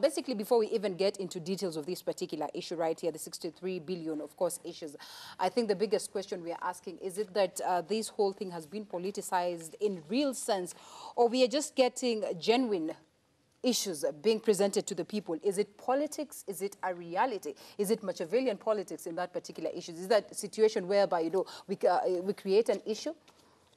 Basically, before we even get into details of this particular issue right here, the 63 billion, of course, issues, I think the biggest question we are asking, is it that this whole thing has been politicized in real sense, or we are just getting genuine issues being presented to the people? Is it politics? Is it a reality? Is it Machiavellian politics in that particular issue? Is that a situation whereby, you know, we create an issue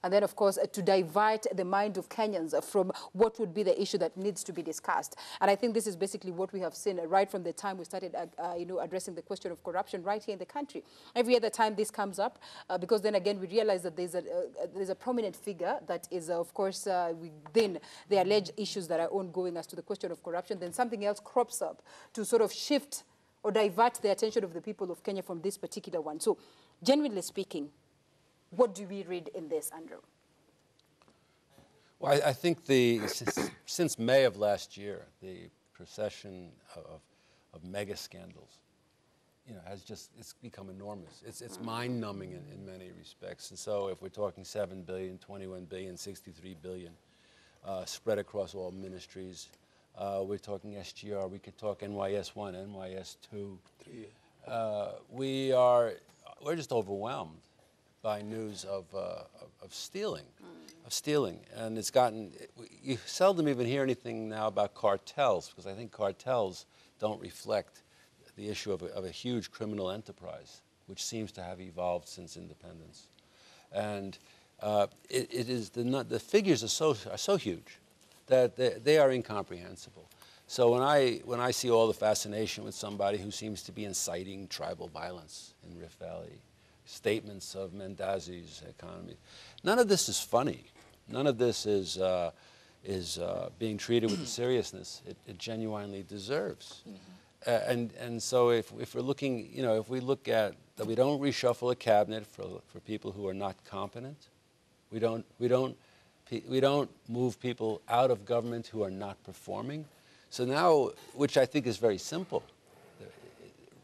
and then, of course, to divert the mind of Kenyans from what would be the issue that needs to be discussed? And I think this is basically what we have seen right from the time we started, you know, addressing the question of corruption right here in the country. Every other time this comes up, because then again we realize that there's a prominent figure that is, of course, within the alleged issues that are ongoing as to the question of corruption. Then something else crops up to sort of shift or divert the attention of the people of Kenya from this particular one. So, genuinely speaking, what do we read in this, Andrew? Well, I think since May of last year, the procession of mega scandals, you know, it's become enormous. It's mind-numbing in many respects. And so if we're talking 7 billion, 21 billion, 63 billion, spread across all ministries, we're talking SGR, we could talk NYS1, NYS2. We're just overwhelmed by news of stealing, and it's gotten. You seldom even hear anything now about cartels, because I think cartels don't reflect the issue of a huge criminal enterprise, which seems to have evolved since independence, and the figures are so huge that they are incomprehensible. So when I see all the fascination with somebody who seems to be inciting tribal violence in Rift Valley, statements of Mendazi's economy, none of this is funny. None of this is being treated with the seriousness it genuinely deserves. And so if we're looking, you know, if we look at that, we don't reshuffle a cabinet for people who are not competent. We don't move people out of government who are not performing. So now, which I think is very simple,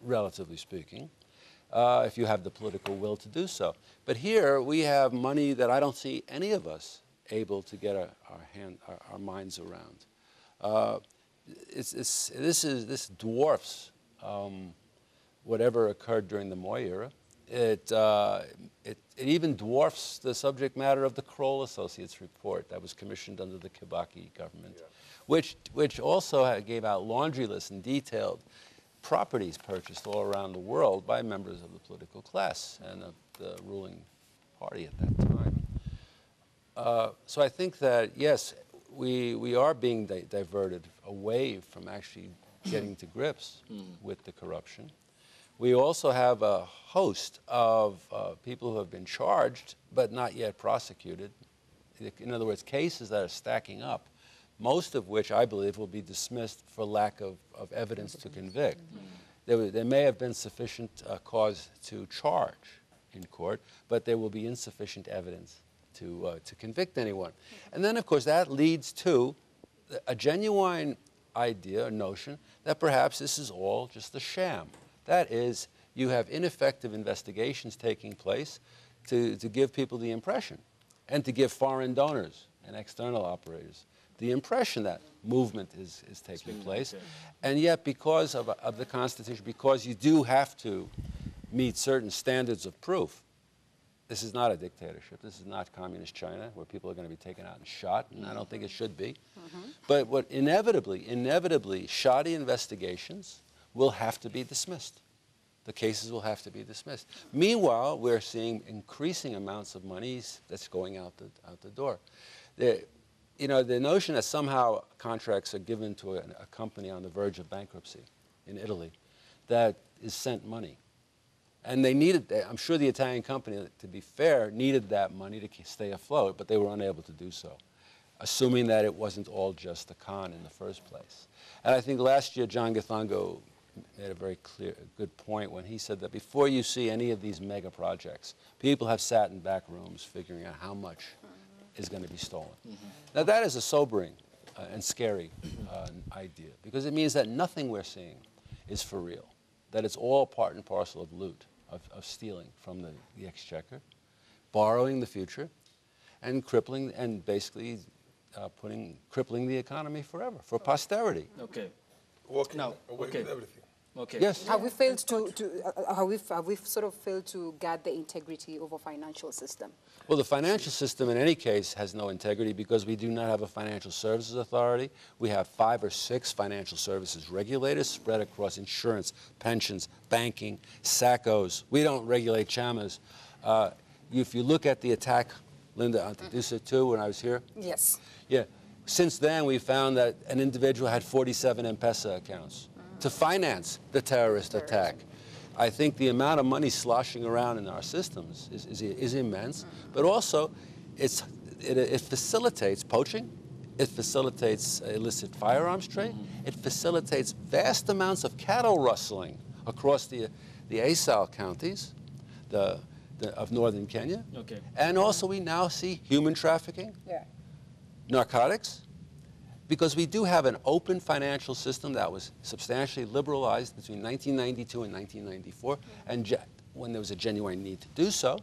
relatively speaking, if you have the political will to do so. But here we have money that I don't see any of us able to get our minds around. This dwarfs whatever occurred during the Moi era. It even dwarfs the subject matter of the Kroll Associates report that was commissioned under the Kibaki government, which also gave out laundry lists and detailed properties purchased all around the world by members of the political class and of the ruling party at that time. So I think that, yes, we are being diverted away from actually getting to grips with the corruption. We also have a host of people who have been charged but not yet prosecuted. In other words, cases that are stacking up, most of which I believe will be dismissed for lack of evidence to convict. There may have been sufficient cause to charge in court, but there will be insufficient evidence to convict anyone. And then, of course, that leads to a genuine idea, a notion, that perhaps this is all just a sham. That is, you have ineffective investigations taking place to give people the impression, and to give foreign donors and external operators the impression that movement is taking place. And yet, because of the Constitution, because you do have to meet certain standards of proof, this is not a dictatorship. This is not communist China, where people are going to be taken out and shot, and I don't think it should be. But what inevitably, shoddy investigations will have to be dismissed. The cases will have to be dismissed. Meanwhile, we're seeing increasing amounts of money that's going out the door. You know, the notion that somehow contracts are given to a company on the verge of bankruptcy in Italy that is sent money. And they needed, I'm sure the Italian company, to be fair, needed that money to stay afloat, but they were unable to do so, assuming that it wasn't all just a con in the first place. And I think last year, John Githongo made a very good point when he said that before you see any of these mega projects, people have sat in back rooms figuring out how much is going to be stolen. Now that is a sobering and scary idea, because it means that nothing we're seeing is for real, that it's all part and parcel of loot, of stealing from the exchequer, borrowing the future, and crippling, and basically crippling the economy forever, for posterity. Okay. working Now, away okay. with everything. Okay. Yes. Have we failed have we sort of failed to guard the integrity of our financial system? Well, the financial system in any case has no integrity because we do not have a financial services authority. We have 5 or 6 financial services regulators spread across insurance, pensions, banking, SACCOs. We don't regulate chamas. If you look at the attack, Linda, on Tadusa too, when I was here. Yes. Yeah. Since then, we found that an individual had 47 M-Pesa accounts to finance the terrorist attack. I think the amount of money sloshing around in our systems is immense, but also it facilitates poaching, it facilitates illicit firearms trade, it facilitates vast amounts of cattle rustling across the ASAL counties of northern Kenya. Okay. And also we now see human trafficking, narcotics, because we do have an open financial system that was substantially liberalized between 1992 and 1994, and when there was a genuine need to do so.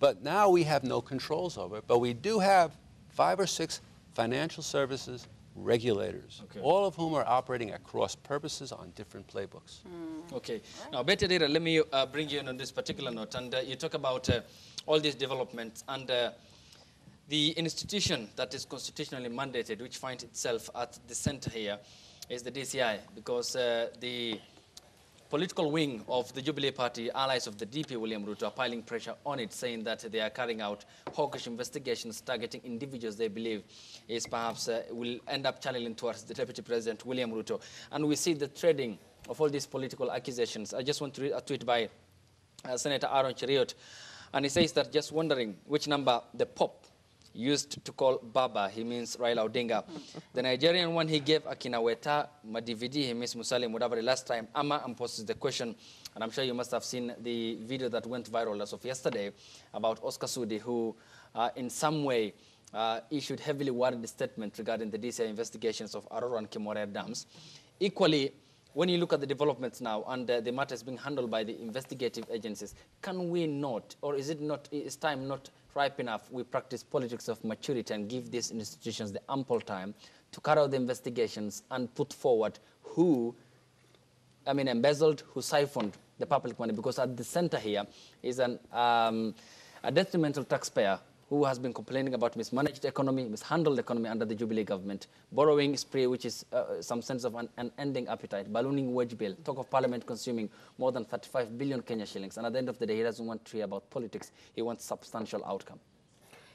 But now we have no controls over it. But we do have 5 or 6 financial services regulators, all of whom are operating at cross purposes on different playbooks. Okay. Now, Betty Dira, let me bring you in on this particular note. And you talk about all these developments and the institution that is constitutionally mandated, which finds itself at the center here, is the DCI, because the political wing of the Jubilee Party, allies of the DP, William Ruto, are piling pressure on it, saying that they are carrying out hawkish investigations targeting individuals they believe is perhaps will end up channeling towards the Deputy President, William Ruto. And we see the trading of all these political accusations. I just want to read a tweet by Senator Aaron Cheriot, and he says that just wondering which number the Pope used to call Baba, he means Raila Odinga. The Nigerian one he gave Akinaweta Madividi, he means Musalia Mudavadi last time. Amma poses the question, and I'm sure you must have seen the video that went viral as of yesterday about Oscar Sudi, who in some way issued heavily worded statement regarding the DCI investigations of Aroro and Kimorea dams. Equally, when you look at the developments now and the matters being handled by the investigative agencies, can we not, or is time not ripe enough, we practice politics of maturity and give these institutions the ample time to carry out the investigations and put forward who, embezzled, who siphoned the public money? Because at the center here is a detrimental taxpayer who has been complaining about mismanaged economy, mishandled economy under the Jubilee government, borrowing spree, which is some sense of an unending appetite, ballooning wage bill, talk of parliament consuming more than 35 billion Kenya shillings. And at the end of the day, he doesn't want to hear about politics. He wants substantial outcome.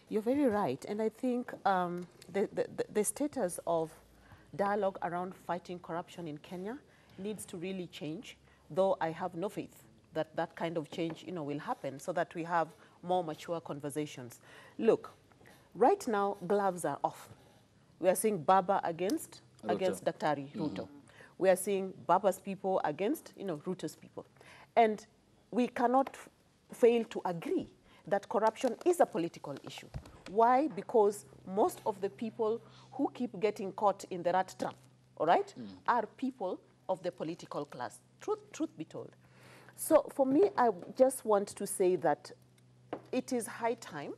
You're very right. And I think the status of dialogue around fighting corruption in Kenya needs to really change, though I have no faith that that kind of change will happen, so that we have more mature conversations. Look, right now, gloves are off. We are seeing Baba against Daktari Ruto. We are seeing Baba's people against Ruto's people. And we cannot fail to agree that corruption is a political issue. Why? Because most of the people who keep getting caught in the rat trap, all right, are people of the political class. Truth be told. So for me, I just want to say that it is high time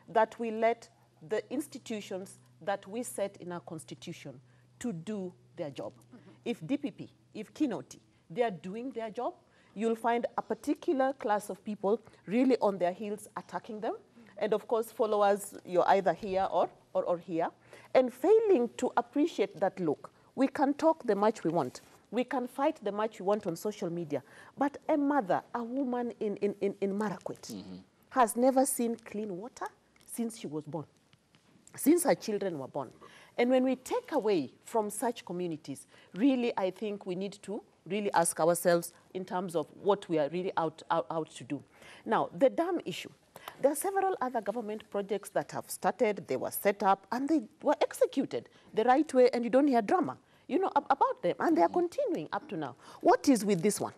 that we let the institutions that we set in our constitution to do their job. If DPP, if Kinoti, they are doing their job, you'll find a particular class of people really on their heels attacking them. And of course, followers, you're either here or here. And failing to appreciate that, look, we can talk the much we want. We can fight the much we want on social media. But a mother, a woman in Marakwet, has never seen clean water since she was born, since her children were born. And when we take away from such communities, really, I think we need to really ask ourselves in terms of what we are really out to do. Now, the dam issue. There are several other government projects that have started, they were set up, and they were executed the right way, and you don't hear drama, about them, and they are continuing up to now. What is with this one?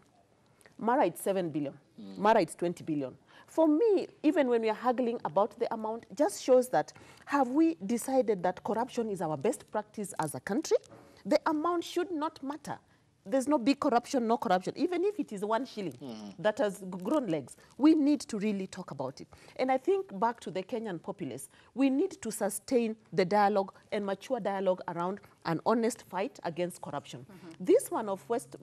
Mara, it's 7 billion. Mara, it's 20 billion. For me, even when we are haggling about the amount, just shows that, have we decided that corruption is our best practice as a country? The amount should not matter. there's no big corruption, no corruption. Even if it is 1 shilling that has grown legs, we need to really talk about it. And I think back to the Kenyan populace, we need to sustain the dialogue and mature dialogue around an honest fight against corruption. This one of West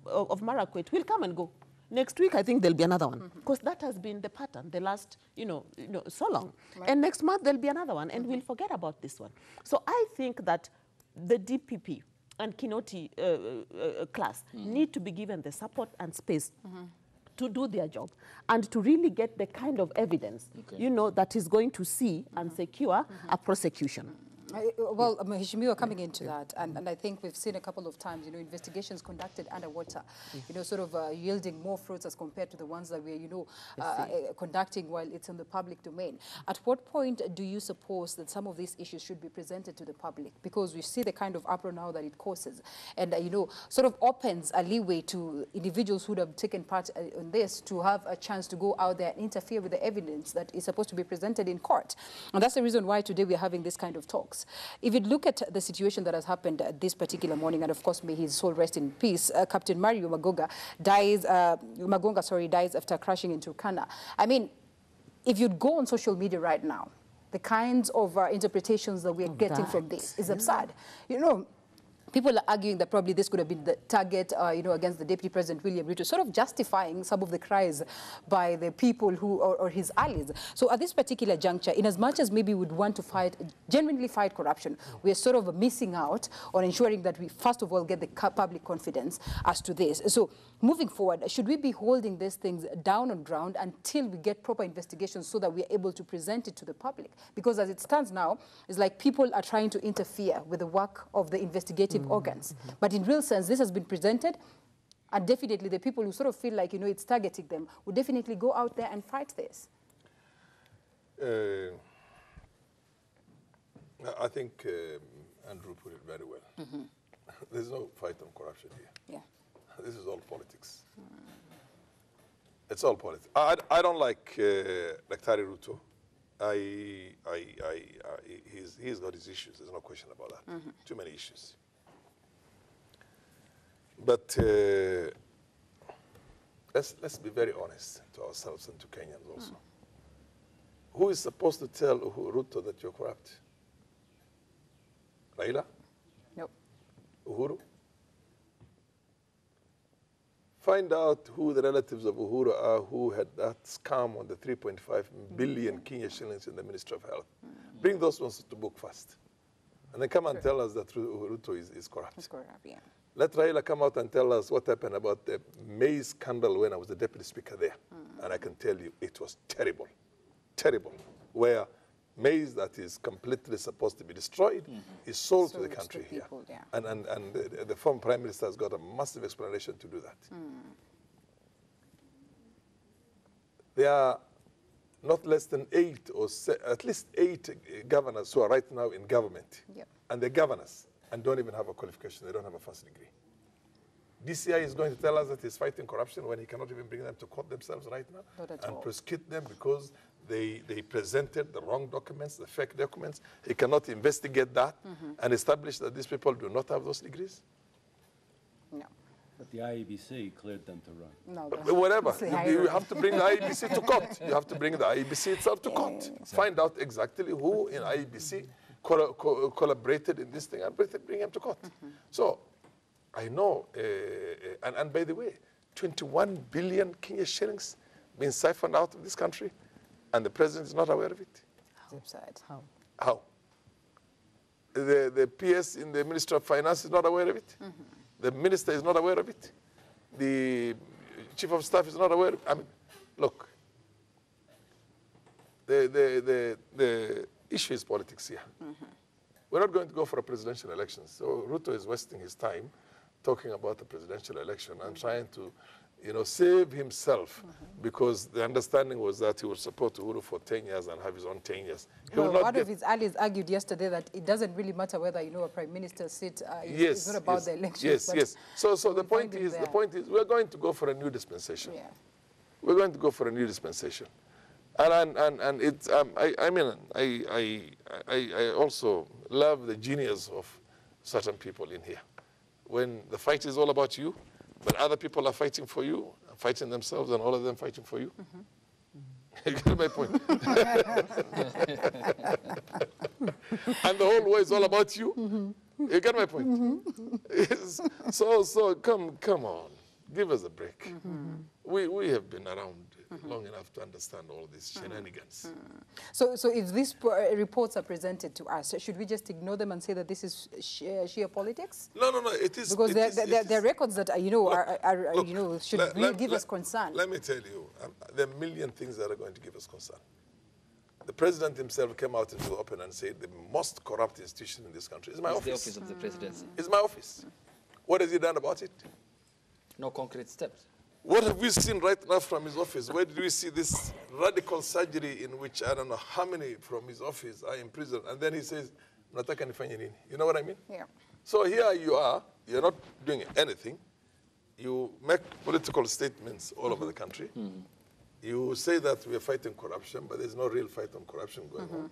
of Marakwet will come and go. Next week, I think there'll be another one, because that has been the pattern the last, so long. Right. And next month, there'll be another one, and we'll forget about this one. So I think that the DPP and Kinoti class need to be given the support and space to do their job and to really get the kind of evidence, that is going to see and secure a prosecution. Well, Mheshimiwa, coming into that, and I think we've seen a couple of times, investigations conducted underwater, sort of yielding more fruits as compared to the ones that we're, conducting while it's in the public domain. At what point do you suppose that some of these issues should be presented to the public? Because we see the kind of uproar now that it causes, and, sort of opens a leeway to individuals who would have taken part in this to have a chance to go out there and interfere with the evidence that is supposed to be presented in court. And that's the reason why today we're having this kind of talks. If you look at the situation that has happened this particular morning, and of course, may his soul rest in peace, Captain Mario Magonga dies after crashing into Turkana. I mean, if you'd go on social media right now, the kinds of interpretations that we're getting from this is absurd. People are arguing that probably this could have been the target, against the Deputy President William Ruto, sort of justifying some of the cries by the people who, or his allies. So at this particular juncture, in as much as maybe we'd want to genuinely fight corruption, we are sort of missing out on ensuring that we, first of all, get the public confidence as to this. So moving forward, should we be holding these things down on ground until we get proper investigations so that we are able to present it to the public? Because as it stands now, it's like people are trying to interfere with the work of the investigative organs. But in real sense, this has been presented, and definitely the people who sort of feel like, it's targeting them would definitely go out there and fight this. I think Andrew put it very well. There's no fight on corruption here. Yeah. This is all politics. It's all politics. I don't like Dr. Ruto. He's got his issues. There's no question about that. Too many issues. But let's be very honest to ourselves and to Kenyans also. Who is supposed to tell Ruto that you're corrupt? Raila? Nope. Uhuru? Find out who the relatives of Uhuru are who had that scam on the 3.5 billion Kenya shillings in the Ministry of Health. Bring those ones to book first. And then come and tell us that Ruto is corrupt. It's corrupt, yeah. Let Raila come out and tell us what happened about the maize scandal when I was the deputy speaker there. And I can tell you it was terrible, terrible, where maize that is completely supposed to be destroyed is sold to the country here. Yeah. And the former prime minister has got a massive explanation to do that. There are not less than at least eight governors who are right now in government. Yep. And they're governors and don't even have a qualification. They don't have a first degree. DCI is going to tell us that he's fighting corruption when he cannot even bring them to court themselves right now and prosecute them because they presented the wrong documents, the fake documents. He cannot investigate that and establish that these people do not have those degrees. No. But the IEBC cleared them to run. No, whatever. You have to bring the IEBC to court. You have to bring the IEBC itself to court. Exactly. Find out exactly who in IEBC collaborated in this thing and bring him to court. So I know, and by the way, 21 billion Kenya shillings being siphoned out of this country, and the president is not aware of it. It's absurd. How? The PS in the Ministry of Finance is not aware of it. The minister is not aware of it. The chief of staff is not aware of it. I mean, look, the issue is politics here. We're not going to go for a presidential election. So Ruto is wasting his time talking about a presidential election and trying to, save himself because the understanding was that he would support Uhuru for 10 years and have his own 10 years. One of his allies argued yesterday that it doesn't really matter whether, a prime minister seat it's not about the elections. Yes. So the point is, we're going to go for a new dispensation. Yeah. We're going to go for a new dispensation. And it's, I also love the genius of certain people in here. when the fight is all about you, when other people are fighting for you, fighting themselves, and all of them fighting for you. You get my point? And the whole war is all about you. You get my point? So come on, give us a break. We have been around long enough to understand all these shenanigans. So if these reports are presented to us, should we just ignore them and say that this is sheer politics? No, it is. Because they're records that Look, should really give us concern. Let me tell you, there are a million things that are going to give us concern. The president himself came out into the open and said the most corrupt institution in this country is my office. The office of the presidency. It's my office. What has he done about it? No concrete steps. What have we seen right now from his office? Where did we see this radical surgery in which I don't know how many from his office are in prison? And then he says, "Nataka nifanye nini?" You know what I mean? Yeah. So here you are, you're not doing anything. You make political statements all over the country. You say that we're fighting corruption, but there's no real fight on corruption going on.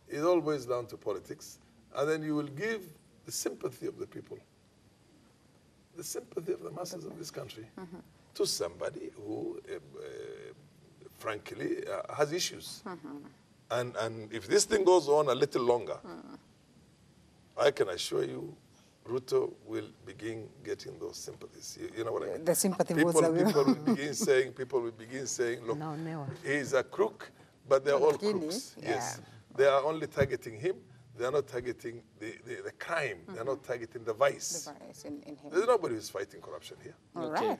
It all boils down to politics. And then you will give the sympathy of the people, the sympathy of the masses of this country, to somebody who, frankly, has issues. And if this thing goes on a little longer, I can assure you, Ruto will begin getting those sympathies. You know what I mean? The sympathy people will begin saying, look, No, never. he's a crook, but they're all Guinea, crooks. yeah. Yes. They are only targeting him. They are not targeting the crime. They are not targeting the vice. The virus in him. There's nobody who's fighting corruption here. All right.